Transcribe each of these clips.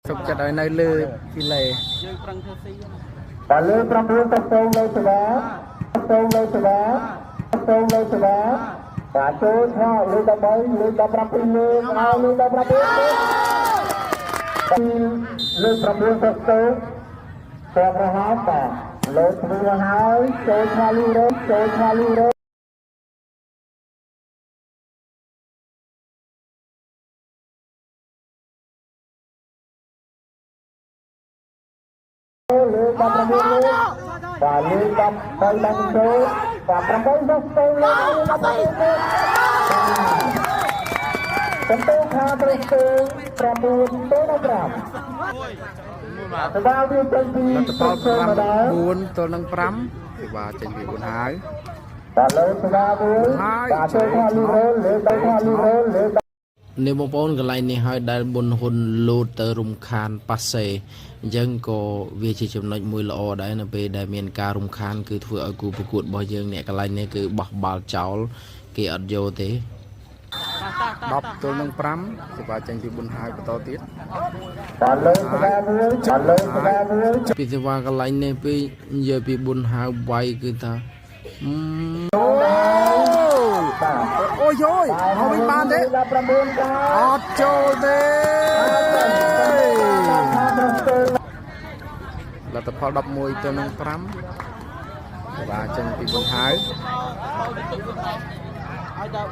chụp chặt ở nơi lư phi lệ và lư trong lư tập trung lên từ đó tập trung lên từ đó tập trung lên từ đó và chú theo lư tập ấy lư tập ra pin lư lư tập ra pin lư trong lư tập trung theo ra hết cả lư từ hai chú theo lư đấy chú theo lư đấy lư tập ra pin và lư tập bay bằng số và trong cái góc sâu lên lư tập ra pin tentu harus Prabowo Telegram. Sebab dia janji bersama. 4 ទល់នឹង 5 thì bàចេញពី 4 ហើយ Kalau Prabowo, satu kali roll, lepas kali roll, lepas នេះបងប្អូនកន្លែងនេះហើយដែលបុនហ៊ុនលូតទៅរំខានប៉ាសេអញ្ចឹងក៏វាជាចំណុចមួយល្អដែរនៅពេលដែលមានការរំខានគឺធ្វើឲ្យគូប្រកួតរបស់យើងអ្នកកន្លែងនេះគឺបោះបាល់ចោលគេអត់យកទេ10ទល់នឹង 5 សេវាចេញពី4ហើយបន្តទៀត kalau Prabowo, ពីសេវាកន្លែងនេះពីនិយាយពី4ហើយវាយគឺថាអូយយមកវិញបានទេអត់ចូលទេលទ្ធផល11ទល់នឹង 5 សេវាចេញពី4ហើយ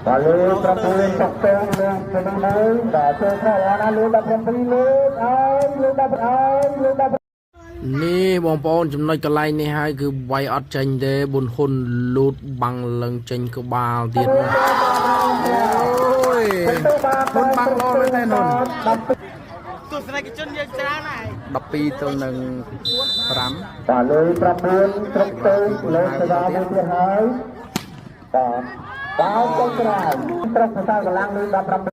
kalau Prabowo sokong yang senang main, satu kawan lu dapat beli lu dapat នេះបងប្អូនចំណុចកន្លែងនេះហើយគឺវាយអត់ចេញទេបុនហ៊ុនលូតបាំងឡើងចេញក្បាលទៀតអូយហ៊ុនបាំងលោមែនទេហ៊ុនទស្សនិកជនយើងច្រើនហើយ12ទល់នឹង 5 kalau Prabowo trukទៅលើស្ដារមួយទៀតហើយបាទដល់ទៅក្រៅត្រឹមស្ដារកម្លាំងលើ